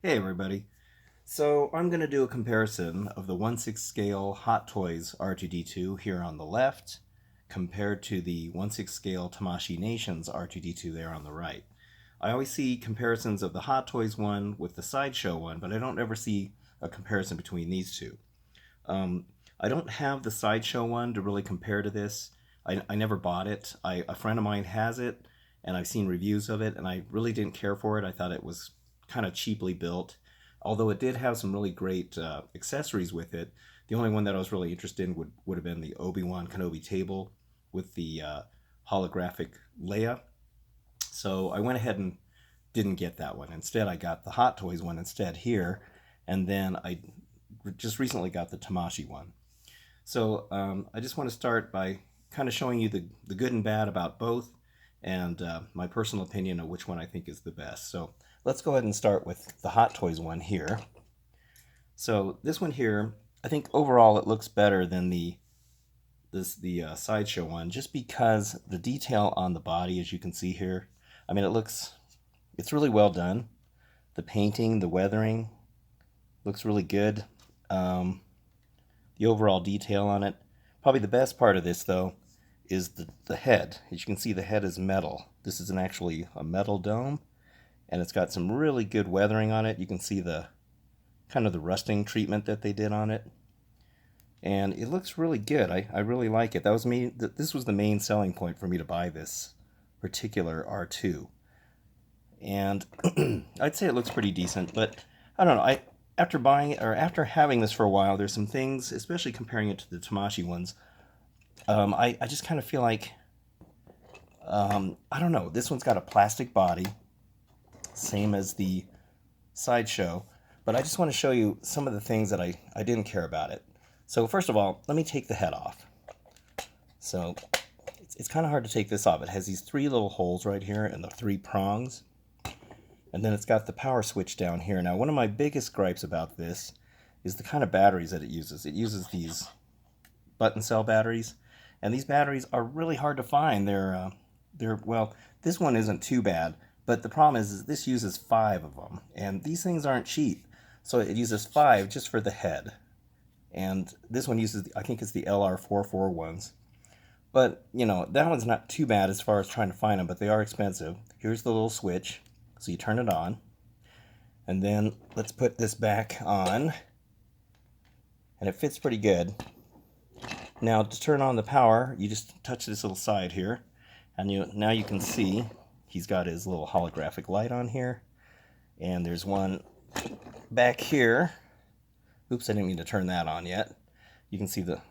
Hey everybody. So I'm going to do a comparison of the 1/6 scale Hot Toys R2-D2 here on the left compared to the 1/6 scale Tamashi Nations R2-D2 there on the right. I always see comparisons of the Hot Toys one with the Sideshow one, but I don't ever see a comparison between these two. Um, I don't have the Sideshow one to really compare to this. I never bought it. A friend of mine has it, and I've seen reviews of it, and I really didn't care for it. I thought it was kind of cheaply built, although it did have some really great accessories with it. The only one that I was really interested in would have been the Obi-Wan Kenobi table with the holographic Leia. So I went ahead and didn't get that one. Instead, I got the Hot Toys one instead here, and then I just recently got the Tamashi one. So I just want to start by kind of showing you the good and bad about both and my personal opinion of which one I think is the best. So let's go ahead and start with the Hot Toys one here. So this one here, I think overall it looks better than the Sideshow one, just because the detail on the body, as you can see here, I mean it's really well done. The painting, the weathering looks really good. The overall detail on it. Probably the best part of this, though, is the head. As you can see, the head is metal. This is actually a metal dome, and it's got some really good weathering on it. You can see the kind of the rusting treatment that they did on it, and it looks really good. I really like it. That was me. This was the main selling point for me to buy this particular R2, and I'd say it looks pretty decent. But I don't know. After buying it or after having this for a while, there's some things, especially comparing it to the Tamashi ones. I just kind of feel like I don't know. This one's got a plastic body, same as the Sideshow, but I just want to show you some of the things that I didn't care about it. So first of all, let me take the head off. So it's kind of hard to take this off. It has these three little holes right here and the three prongs. And then it's got the power switch down here. Now, one of my biggest gripes about this is the kind of batteries that it uses. It uses these button cell batteries, and these batteries are really hard to find. Well, this one isn't too bad, but the problem is this uses 5 of them, and these things aren't cheap. So it uses 5 just for the head, and this one uses, I think it's the LR44 ones. But, you know, that one's not too bad as far as trying to find them, but they are expensive. Here's the little switch. So you turn it on, and then let's put this back on, and it fits pretty good. Now to turn on the power, you just touch this little side here, and now you can see he's got his little holographic light on here, and there's one back here. Oops, I didn't mean to turn that on yet. You can see the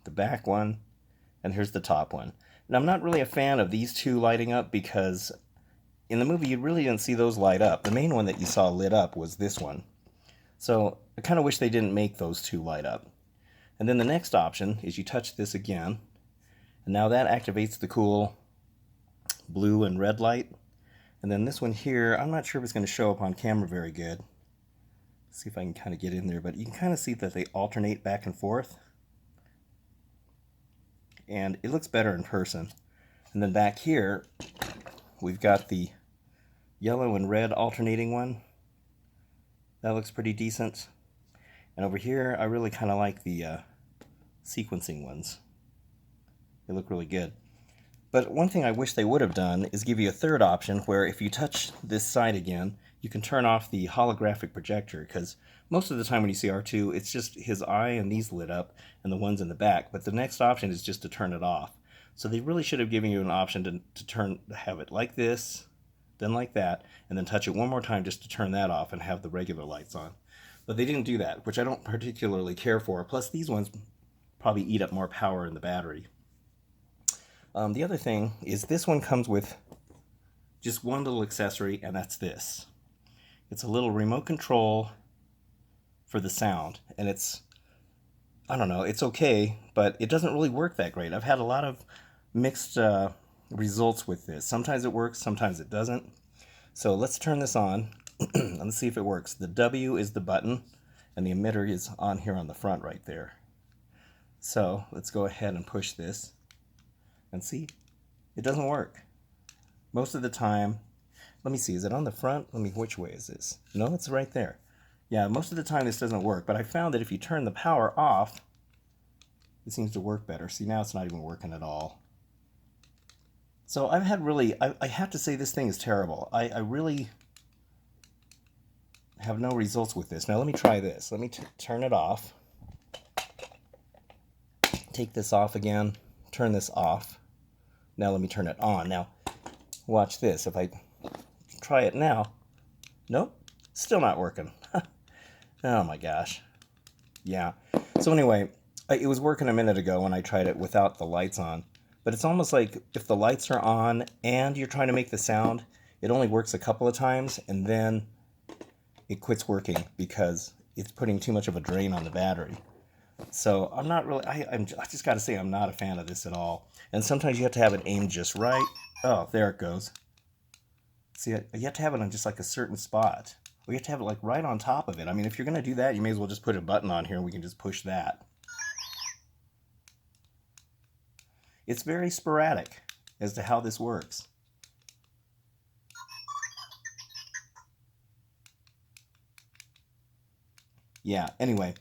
back one, and here's the top one. And I'm not really a fan of these two lighting up because in the movie, you really didn't see those light up. The main one that you saw lit up was this one. So I kind of wish they didn't make those two light up. And then the next option is you touch this again, and now that activates the cool blue and red light. And then this one here, I'm not sure if it's going to show up on camera very good. Let's see if I can kind of get in there, but you can kind of see that they alternate back and forth. And it looks better in person. And then back here, we've got the yellow and red alternating one. That looks pretty decent. And over here, I really kind of like the sequencing ones. They look really good. But one thing I wish they would have done is give you a third option where if you touch this side again, you can turn off the holographic projector, because most of the time when you see R2, it's just his eye and these lit up and the ones in the back. But the next option is just to turn it off. So they really should have given you an option to have it like this, then like that, and then touch it one more time just to turn that off and have the regular lights on. But they didn't do that, which I don't particularly care for. Plus, these ones probably eat up more power in the battery. The other thing is this one comes with just one little accessory, and that's this. It's a little remote control for the sound, and I don't know, it's okay, but it doesn't really work that great. I've had a lot of mixed results with this. Sometimes it works, sometimes it doesn't. So let's turn this on. Let's see if it works. The W is the button, and the emitter is on here on the front right there. So let's go ahead and push this, and see, it doesn't work. Most of the time, let me see, is it on the front? Which way is this? No, it's right there. Yeah, most of the time this doesn't work, but I found that if you turn the power off, it seems to work better. See, now it's not even working at all. So I've had really, I have to say this thing is terrible. I really have no results with this. Now let me try this. Let me turn it off. Take this off again. Turn this off. Now let me turn it on. Now, watch this. If I try it now, nope, still not working. Oh my gosh. Yeah. So anyway, it was working a minute ago when I tried it without the lights on. But it's almost like if the lights are on and you're trying to make the sound, it only works a couple of times and then it quits working because it's putting too much of a drain on the battery. So I'm not really, I just got to say I'm not a fan of this at all. And sometimes you have to have it aimed just right. Oh, there it goes. See, you have to have it on just like a certain spot. Or you have to have it like right on top of it. I mean, if you're going to do that, you may as well just put a button on here and we can just push that. It's very sporadic as to how this works. Yeah, anyway,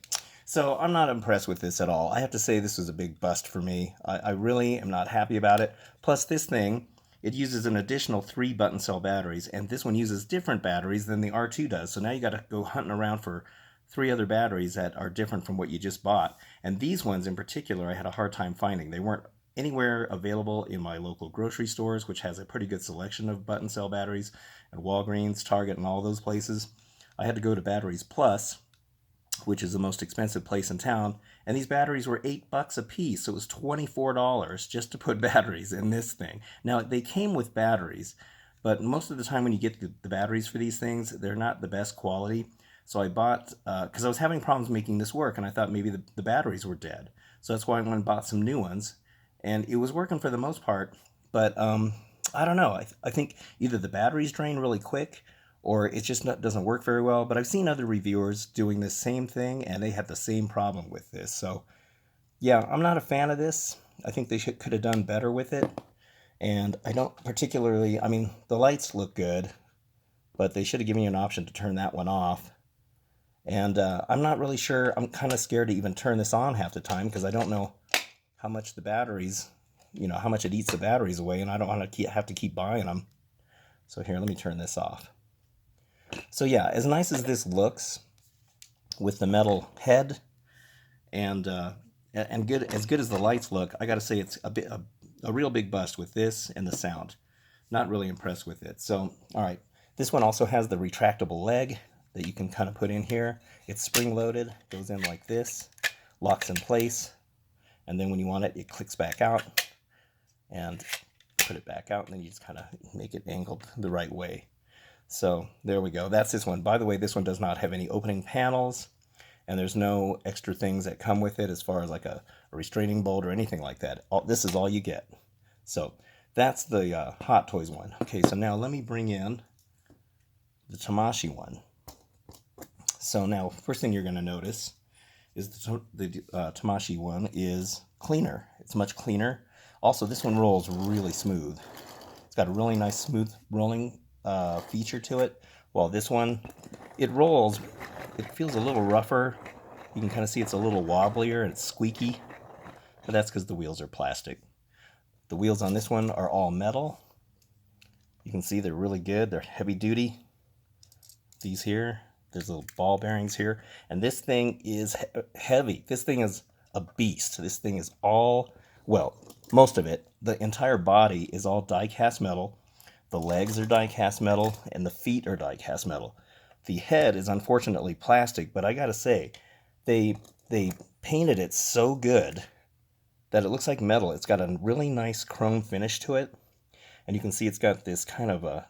so I'm not impressed with this at all. I have to say this was a big bust for me. I really am not happy about it. Plus this thing, it uses an additional 3 button cell batteries, and this one uses different batteries than the R2 does. So now you got to go hunting around for 3 other batteries that are different from what you just bought. And these ones in particular, I had a hard time finding. They weren't anywhere available in my local grocery stores, which has a pretty good selection of button cell batteries, and Walgreens, Target, and all those places. I had to go to Batteries Plus, which is the most expensive place in town, and these batteries were $8 a piece, so it was $24 just to put batteries in this thing. Now, they came with batteries, but most of the time when you get the batteries for these things, they're not the best quality. So I bought, because I was having problems making this work, and I thought maybe the batteries were dead. So that's why I went and bought some new ones, and it was working for the most part, but I don't know. I think either the batteries drain really quick, or it just doesn't work very well. But I've seen other reviewers doing the same thing, and they had the same problem with this. So, yeah, I'm not a fan of this. I think they could have done better with it. And I don't particularly, I mean, the lights look good, but they should have given you an option to turn that one off. And I'm not really sure. I'm kind of scared to even turn this on half the time because I don't know how much the batteries, how much it eats the batteries away, and I don't want to have to keep buying them. So here, let me turn this off. So yeah, as nice as this looks with the metal head and good as the lights look, I got to say it's a real big bust with this and the sound. Not really impressed with it. So, all right, this one also has the retractable leg that you can kind of put in here. It's spring-loaded, goes in like this, locks in place, and then when you want it, it clicks back out and put it back out, and then you just kind of make it angled the right way. So there we go. That's this one. By the way, this one does not have any opening panels, and there's no extra things that come with it as far as like a restraining bolt or anything like that. This is all you get. So that's the Hot Toys one. Okay, so now let me bring in the Tamashi one. So now, first thing you're going to notice is the Tamashi one is cleaner. It's much cleaner. Also, this one rolls really smooth. It's got a really nice smooth rolling feature to it, while this one, it rolls, it feels a little rougher. You can kind of see it's a little wobblier and it's squeaky, but that's because the wheels are plastic. The wheels on this one are all metal. You can see they're really good. They're heavy duty. These here, there's little ball bearings here, and this thing is heavy. This thing is a beast. This thing is all, well, most of it, the entire body is all die-cast metal. The legs are die-cast metal, and the feet are die-cast metal. The head is unfortunately plastic, but I gotta say, they painted it so good that it looks like metal. It's got a really nice chrome finish to it, and you can see it's got this kind of a,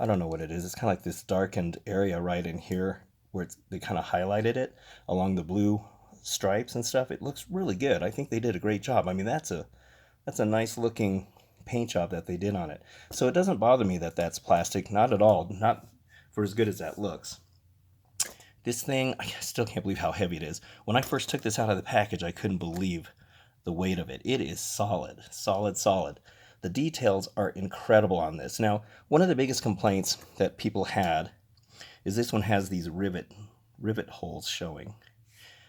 I don't know what it is. It's kind of like this darkened area right in here where they kind of highlighted it along the blue stripes and stuff. It looks really good. I think they did a great job. I mean, that's a nice looking paint job that they did on it. So it doesn't bother me that that's plastic, not at all, not for as good as that looks. This thing, I still can't believe how heavy it is. When I first took this out of the package, I couldn't believe the weight of it. It is solid, solid, solid. The details are incredible on this. Now, one of the biggest complaints that people had is this one has these rivet holes showing.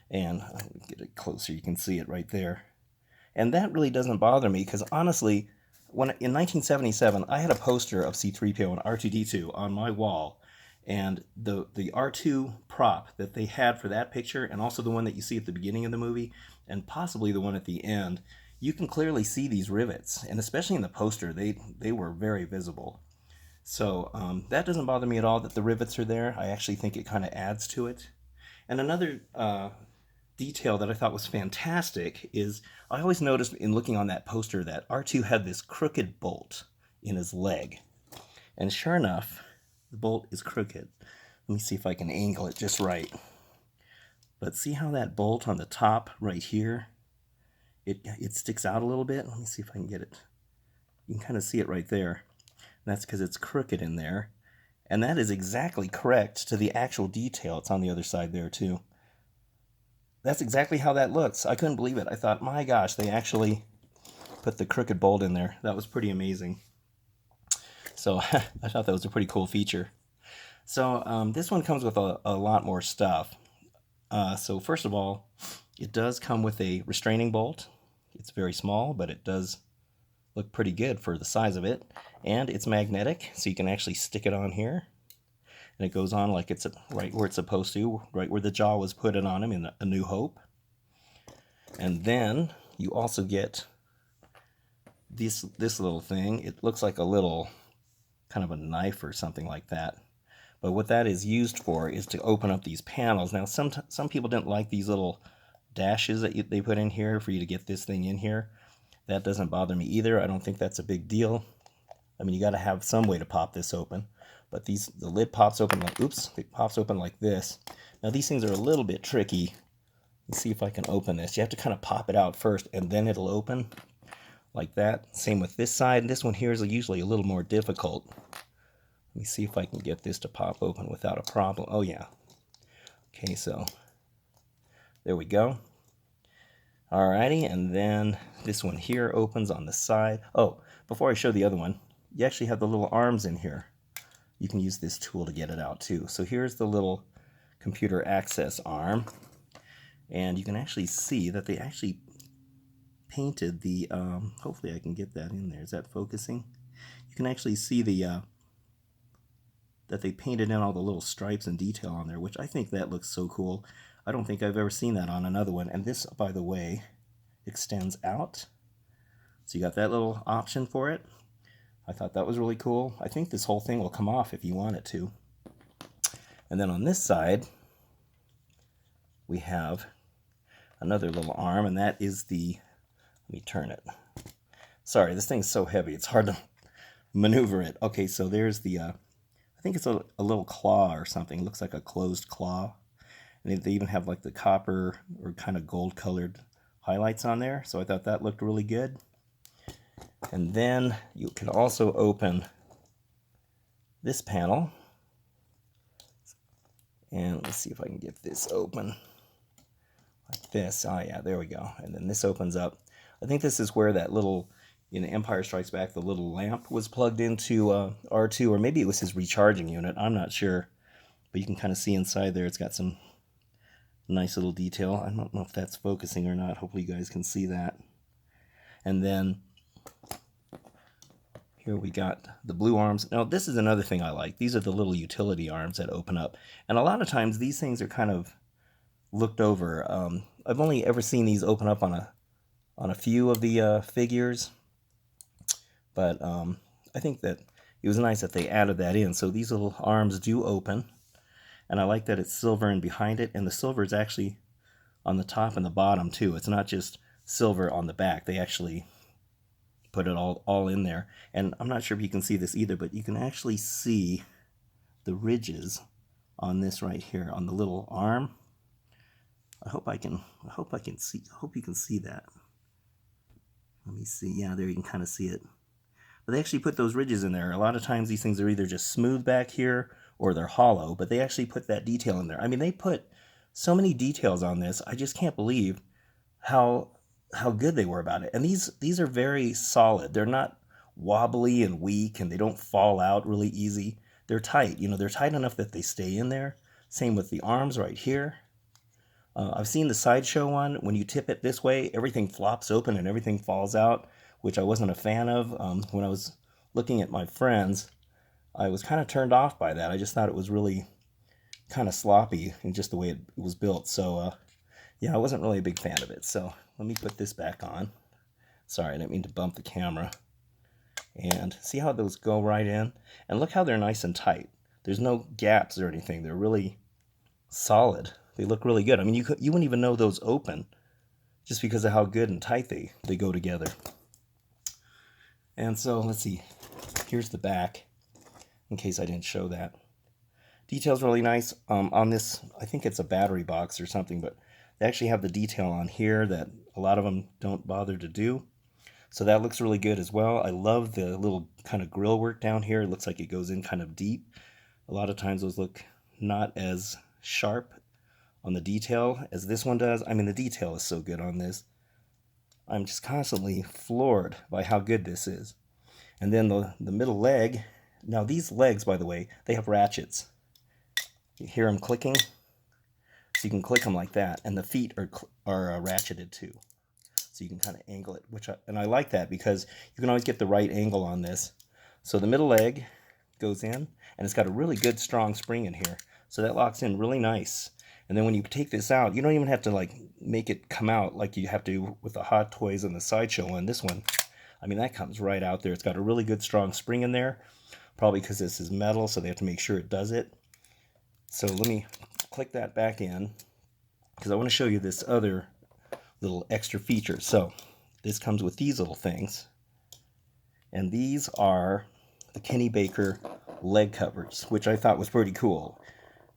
And I'll get it closer, you can see it right there. And that really doesn't bother me, because honestly, in 1977, I had a poster of C-3PO and R2-D2 on my wall, and the R2 prop that they had for that picture, and also the one that you see at the beginning of the movie, and possibly the one at the end, you can clearly see these rivets, and especially in the poster, they were very visible. So that doesn't bother me at all that the rivets are there. I actually think it kind of adds to it. And another detail that I thought was fantastic is I always noticed in looking on that poster that R2 had this crooked bolt in his leg. And sure enough, the bolt is crooked. Let me see if I can angle it just right. But see how that bolt on the top right here, it sticks out a little bit? Let me see if I can get it. You can kind of see it right there. And that's because it's crooked in there. And that is exactly correct to the actual detail. It's on the other side there too. That's exactly how that looks. I couldn't believe it. I thought, my gosh, they actually put the crooked bolt in there. That was pretty amazing. So I thought that was a pretty cool feature. So this one comes with a lot more stuff. So first of all, it does come with a restraining bolt. It's very small, but it does look pretty good for the size of it. And it's magnetic, so you can actually stick it on here. And it goes on like it's right where it's supposed to, right where the jaw was put it on him in A New Hope. And then you also get this little thing. It looks like a little kind of a knife or something like that. But what that is used for is to open up these panels. Now, some people didn't like these little dashes that they put in here for you to get this thing in here. That doesn't bother me either. I don't think that's a big deal. I mean, you got to have some way to pop this open. But the lid pops open like, oops, it pops open like this. Now these things are a little bit tricky. Let's see if I can open this. You have to kind of pop it out first, and then it'll open like that. Same with this side. This one here is usually a little more difficult. Let me see if I can get this to pop open without a problem. Oh yeah. Okay, so there we go. Alrighty, and then this one here opens on the side. Oh, before I show the other one, you actually have the little arms in here. You can use this tool to get it out too. So here's the little computer access arm, and you can actually see that they actually painted the, hopefully I can get that in there. Is that focusing? You can actually see the, that they painted in all the little stripes and detail on there, which I think that looks so cool. I don't think I've ever seen that on another one. And this, by the way, extends out. So you got that little option for it. I thought that was really cool. I think this whole thing will come off if you want it to. And then on this side, we have another little arm, and that is the, let me turn it. Sorry, this thing's so heavy, it's hard to maneuver it. Okay, so there's the, I think it's a little claw or something. It looks like a closed claw. And they even have like the copper or kind of gold colored highlights on there. So I thought that looked really good. And then you can also open this panel. And let's see if I can get this open like this. Oh yeah, there we go. And then this opens up. I think this is where that little, in Empire Strikes Back, the little lamp was plugged into R2, or maybe it was his recharging unit. I'm not sure. But you can kind of see inside there. It's got some nice little detail. I don't know if that's focusing or not. Hopefully you guys can see that. And then here we got the blue arms. Now this is another thing I like. These are the little utility arms that open up. And a lot of times these things are kind of looked over. I've only ever seen these open up on a few of the figures. But I think that it was nice that they added that in. So these little arms do open. And I like that it's silver in behind it. And the silver is actually on the top and the bottom too. It's not just silver on the back. They actually put it all in there. And I'm not sure if you can see this either, but you can actually see the ridges on this right here on the little arm. I hope you can see that. Let me see. Yeah, there you can kind of see it. But they actually put those ridges in there. A lot of times these things are either just smooth back here or they're hollow, but they actually put that detail in there. I mean, they put so many details on this. I just can't believe how good they were about it. And these are very solid. They're not wobbly and weak, and they don't fall out really easy. They're tight. You know, they're tight enough that they stay in there. Same with the arms right here. I've seen the sideshow one. When you tip it this way, everything flops open and everything falls out, which I wasn't a fan of. When I was looking at my friends, I was kind of turned off by that. I just thought it was really kind of sloppy in just the way it was built. So, yeah, I wasn't really a big fan of it. So let me put this back on. Sorry, I didn't mean to bump the camera. And see how those go right in? And look how they're nice and tight. There's no gaps or anything. They're really solid. They look really good. I mean, you wouldn't even know those open just because of how good and tight they go together. And so, let's see. Here's the back, in case I didn't show that. Detail's really nice. On this, I think it's a battery box or something, but they actually have the detail on here that a lot of them don't bother to do. So that looks really good as well. I love the little kind of grill work down here. It looks like it goes in kind of deep. A lot of times those look not as sharp on the detail as this one does. I mean, the detail is so good on this. I'm just constantly floored by how good this is. And then the middle leg. Now these legs, by the way, they have ratchets. You hear them clicking? So you can click them like that. And the feet are ratcheted too. So you can kind of angle it, and I like that because you can always get the right angle on this. So the middle leg goes in, and it's got a really good strong spring in here. So that locks in really nice. And then when you take this out, you don't even have to like make it come out like you have to with the Hot Toys and the Sideshow one. This one, I mean, that comes right out there. It's got a really good strong spring in there, probably because this is metal, so they have to make sure it does it. So let me click that back in because I want to show you this other little extra feature. So this comes with these little things, and these are the Kenny Baker leg covers, which I thought was pretty cool.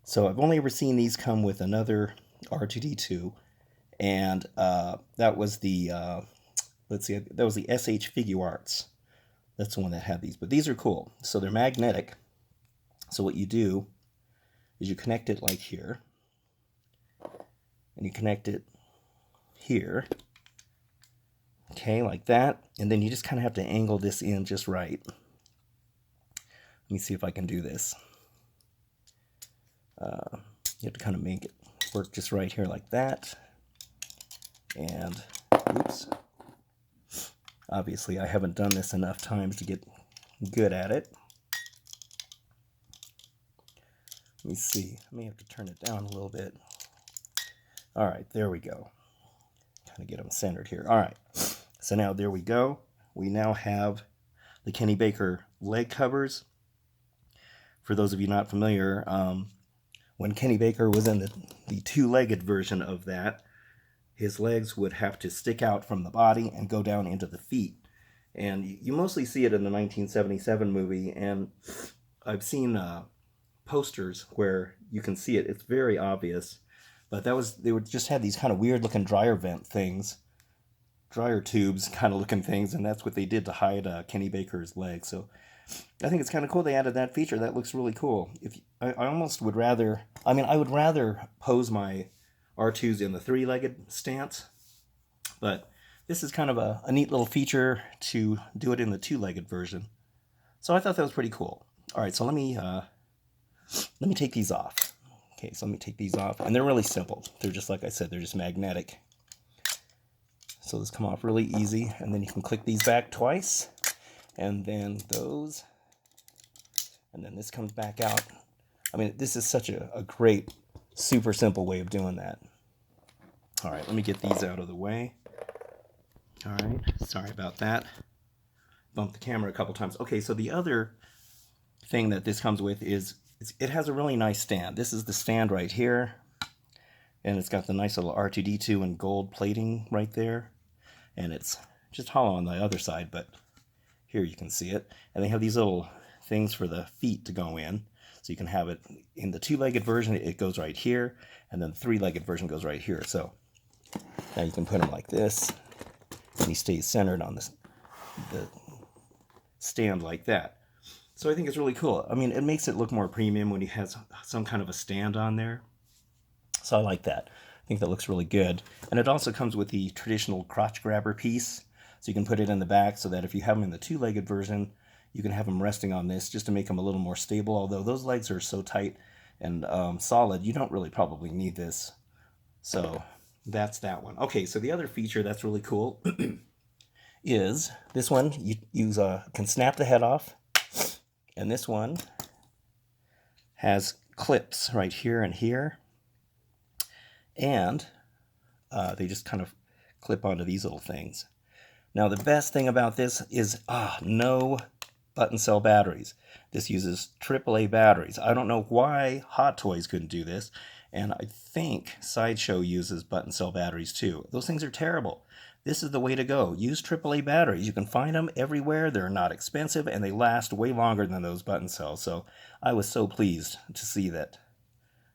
So I've only ever seen these come with another R2-D2, and that was the let's see, that was the SH Figuarts. That's the one that had these, but these are cool. So they're magnetic. So what you do is you connect it like here, and you connect it here, okay, like that, and then you just kind of have to angle this in just right. Let me see if I can do this. You have to kind of make it work just right here like that, and oops, obviously I haven't done this enough times to get good at it. Let me see, I may have to turn it down a little bit. All right, there we go. Kind of get them centered here. All right, so now there we go. We now have the Kenny Baker leg covers. For those of you not familiar, when Kenny Baker was in the two-legged version of that, his legs would have to stick out from the body and go down into the feet. And you mostly see it in the 1977 movie, and I've seen posters where you can see it. It's very obvious. But they would just have these kind of weird looking dryer vent things, dryer tubes kind of looking things, and that's what they did to hide Kenny Baker's legs. So I think it's kind of cool they added that feature. That looks really cool. I almost would rather, I mean, I would rather pose my R2s in the three-legged stance, but this is kind of a neat little feature to do it in the two-legged version. So I thought that was pretty cool. All right, so let me take these off. Okay, so let me take these off, and they're really simple. They're just, like I said, they're just magnetic. So this come off really easy, and then you can click these back twice, and then those, and then this comes back out. I mean, this is such a great, super simple way of doing that. All right, let me get these out of the way. All right, sorry about that. Bumped the camera a couple times. Okay, so the other thing that this comes with is it has a really nice stand. This is the stand right here, and it's got the nice little R2-D2 and gold plating right there, and it's just hollow on the other side, but here you can see it. And they have these little things for the feet to go in, so you can have it in the two-legged version. It goes right here, and then the three-legged version goes right here. So now you can put them like this, and he stays centered on the stand like that. So I think it's really cool. I mean, it makes it look more premium when he has some kind of a stand on there. So I like that. I think that looks really good. And it also comes with the traditional crotch grabber piece. So you can put it in the back so that if you have them in the two-legged version, you can have them resting on this just to make them a little more stable. Although those legs are so tight, and solid, you don't really probably need this. So that's that one. Okay, so the other feature that's really cool is this one. You can snap the head off, and this one has clips right here and here, and they just kind of clip onto these little things. Now the best thing about this is no button cell batteries. This uses AAA batteries. I don't know why Hot Toys couldn't do this, and I think Sideshow uses button cell batteries too. Those things are terrible. This is the way to go. Use AAA batteries. You can find them everywhere. They're not expensive, and they last way longer than those button cells. So I was so pleased to see that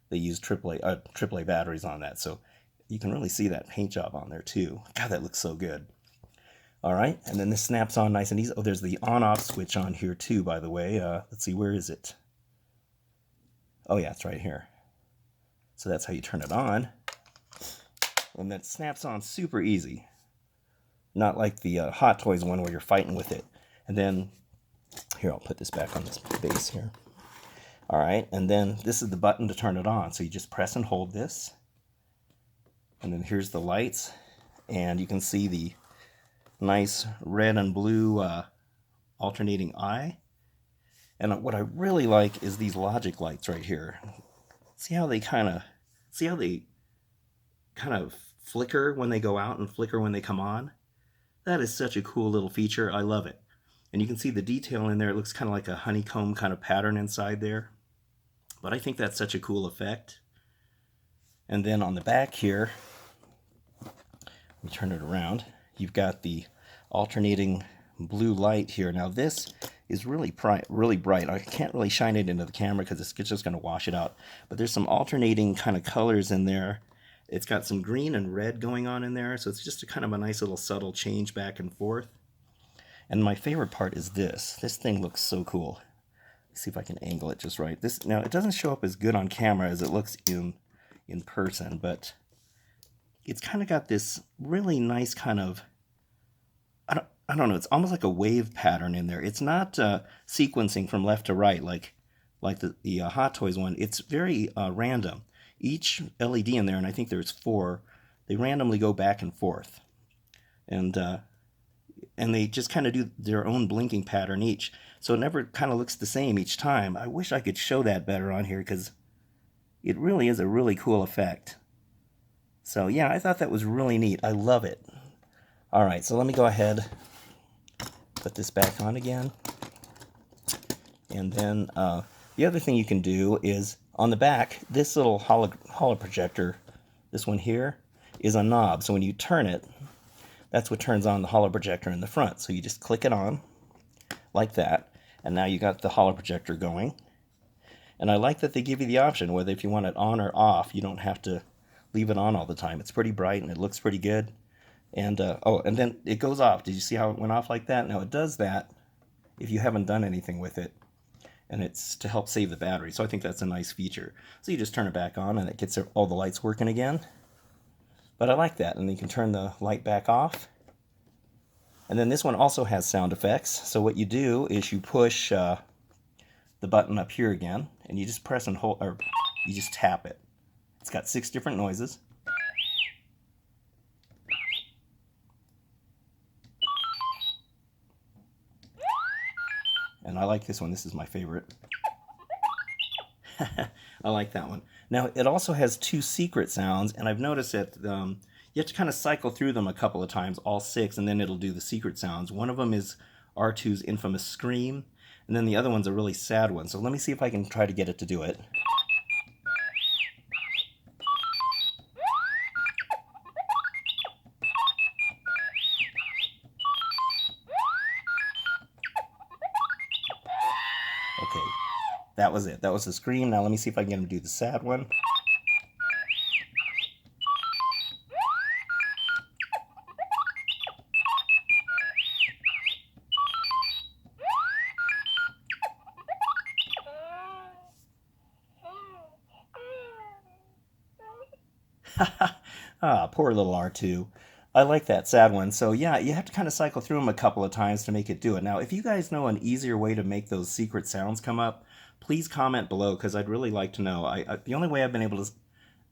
they used AAA batteries on that. So you can really see that paint job on there too. God, that looks so good. All right, and then this snaps on nice and easy. Oh, there's the on-off switch on here too, by the way. Let's see, where is it? Oh yeah, it's right here. So that's how you turn it on. And that snaps on super easy. Not like the Hot Toys one where you're fighting with it. And then, here, I'll put this back on this base here. All right, and then this is the button to turn it on. So you just press and hold this. And then here's the lights. And you can see the nice red and blue alternating eye. And what I really like is these logic lights right here. See how they kind of flicker when they go out and flicker when they come on? That is such a cool little feature. I love it. And you can see the detail in there. It looks kind of like a honeycomb kind of pattern inside there. But I think that's such a cool effect. And then on the back here, let me turn it around. You've got the alternating blue light here. Now this is really bright. I can't really shine it into the camera because it's just going to wash it out. But there's some alternating kind of colors in there. It's got some green and red going on in there, so it's just a kind of a nice little subtle change back and forth. And my favorite part is this. This thing looks so cool. Let's see if I can angle it just right. Now it doesn't show up as good on camera as it looks in person, but it's kind of got this really nice kind of, I don't know, it's almost like a wave pattern in there. It's not sequencing from left to right like the Hot Toys one. It's very random. Each LED in there, and I think there's 4, they randomly go back and forth. And they just kind of do their own blinking pattern each. So it never kind of looks the same each time. I wish I could show that better on here because it really is a really cool effect. So yeah, I thought that was really neat. I love it. All right, so let me go ahead, put this back on again. And then the other thing you can do is on the back, this little holo projector, this one here, is a knob. So when you turn it, that's what turns on the holo projector in the front. So you just click it on like that, and now you got the holo projector going. And I like that they give you the option whether if you want it on or off. You don't have to leave it on all the time. It's pretty bright and it looks pretty good. And and then it goes off. Did you see how it went off like that? Now it does that if you haven't done anything with it. And it's to help save the battery. So I think that's a nice feature. So you just turn it back on and it gets all the lights working again. But I like that. And you can turn the light back off. And then this one also has sound effects. So what you do is you push the button up here again, and you just press and hold, or you just tap it. It's got 6 different noises. And I like this one. This is my favorite. I like that one. Now, it also has 2 secret sounds, and I've noticed that you have to kind of cycle through them a couple of times, all 6, and then it'll do the secret sounds. One of them is R2's infamous scream, and then the other one's a really sad one. So let me see if I can try to get it to do it. Okay, that was it. That was the scream. Now let me see if I can get him to do the sad one. Ah, poor little R2. I like that sad one. So yeah, you have to kind of cycle through them a couple of times to make it do it. Now, if you guys know an easier way to make those secret sounds come up, please comment below, because I'd really like to know. The only way I've been able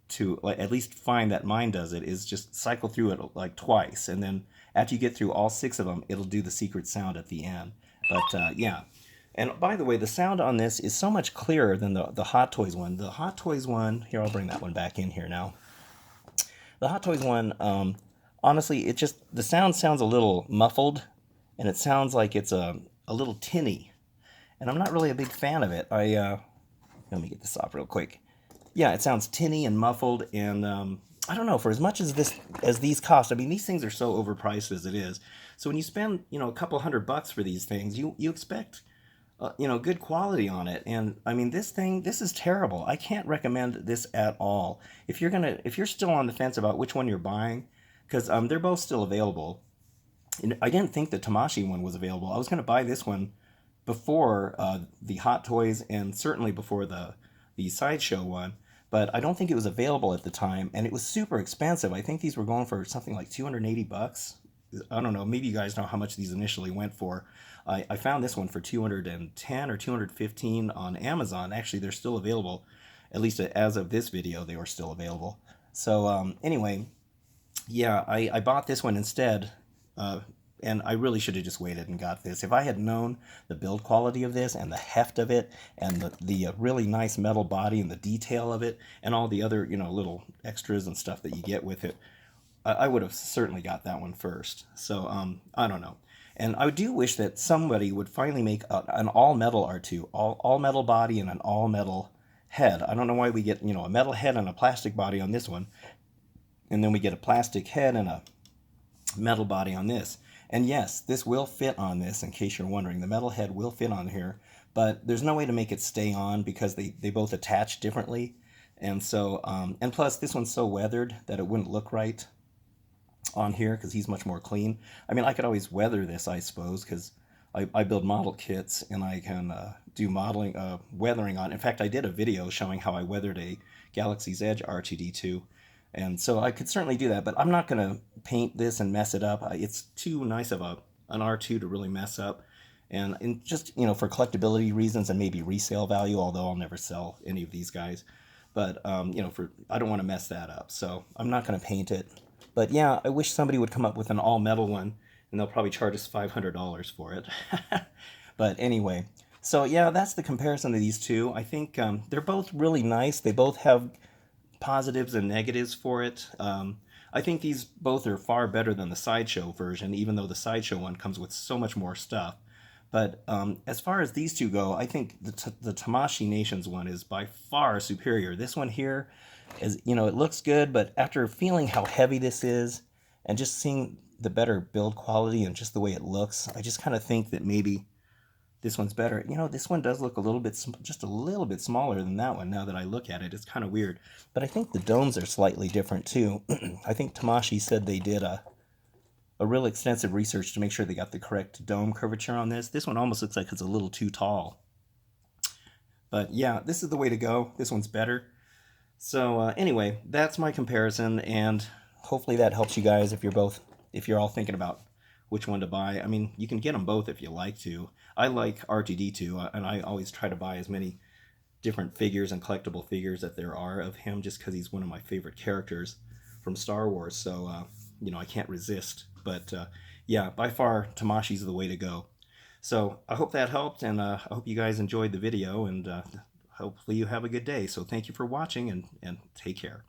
to like, at least find that mine does it is just cycle through it like twice, and then after you get through all 6 of them, it'll do the secret sound at the end. But yeah. And by the way, the sound on this is so much clearer than the Hot Toys one. The Hot Toys one, here, I'll bring that one back in here now. The Hot Toys one, honestly, the sound sounds a little muffled, and it sounds like it's a little tinny. And I'm not really a big fan of it. Let me get this off real quick. Yeah, it sounds tinny and muffled, and I don't know, for as much as these cost, I mean, these things are so overpriced as it is. So when you spend, a couple $100 for these things, you expect good quality on it. And I mean, this is terrible. I can't recommend this at all. If you're still on the fence about which one you're buying, because they're both still available. And I didn't think the Tamashi one was available. I was going to buy this one before the Hot Toys, and certainly before the Sideshow one, but I don't think it was available at the time, and it was super expensive. I think these were going for something like $280. I don't know, maybe you guys know how much these initially went for. I found this one for $210 or $215 on Amazon. Actually, they're still available. At least as of this video, they were still available. So anyway, yeah, I bought this one instead, and I really should have just waited and got this. If I had known the build quality of this and the heft of it and the really nice metal body and the detail of it and all the other, little extras and stuff that you get with it, I would have certainly got that one first. So, I don't know. And I do wish that somebody would finally make an all-metal R2, all-metal body and an all-metal head. I don't know why we get, a metal head and a plastic body on this one, and then we get a plastic head and a metal body on this. And yes, this will fit on this, in case you're wondering. The metal head will fit on here, but there's no way to make it stay on because they both attach differently. And so, and plus this one's so weathered that it wouldn't look right on here because he's much more clean. I mean, I could always weather this, I suppose, because I build model kits and I can do modeling, weathering on. In fact, I did a video showing how I weathered a Galaxy's Edge R2-D2. And so I could certainly do that, but I'm not going to paint this and mess it up. It's too nice of an R2 to really mess up. And just, for collectability reasons and maybe resale value, although I'll never sell any of these guys. But, I don't want to mess that up. So I'm not going to paint it. But yeah, I wish somebody would come up with an all-metal one, and they'll probably charge us $500 for it. But anyway, so yeah, that's the comparison of these two. I think they're both really nice. They both have positives and negatives for it. I think these both are far better than the Sideshow version, even though the Sideshow one comes with so much more stuff. But as far as these two go, I think the Tamashi Nations one is by far superior. This one here is, it looks good, but after feeling how heavy this is and just seeing the better build quality and just the way it looks, I just kind of think that maybe this one's better. This one does look just a little bit smaller than that one now that I look at it. It's kind of weird. But I think the domes are slightly different too. I think Tamashi said they did a real extensive research to make sure they got the correct dome curvature on this. This one almost looks like it's a little too tall. But yeah, this is the way to go. This one's better. So anyway, that's my comparison, and hopefully that helps you guys if you're all thinking about which one to buy. I mean, you can get them both if you like to. I like R2-D2, and I always try to buy as many different figures and collectible figures that there are of him, just because he's one of my favorite characters from Star Wars. So, I can't resist. But yeah, by far, Tamashi's the way to go. So I hope that helped, and I hope you guys enjoyed the video, and hopefully you have a good day. So thank you for watching, and take care.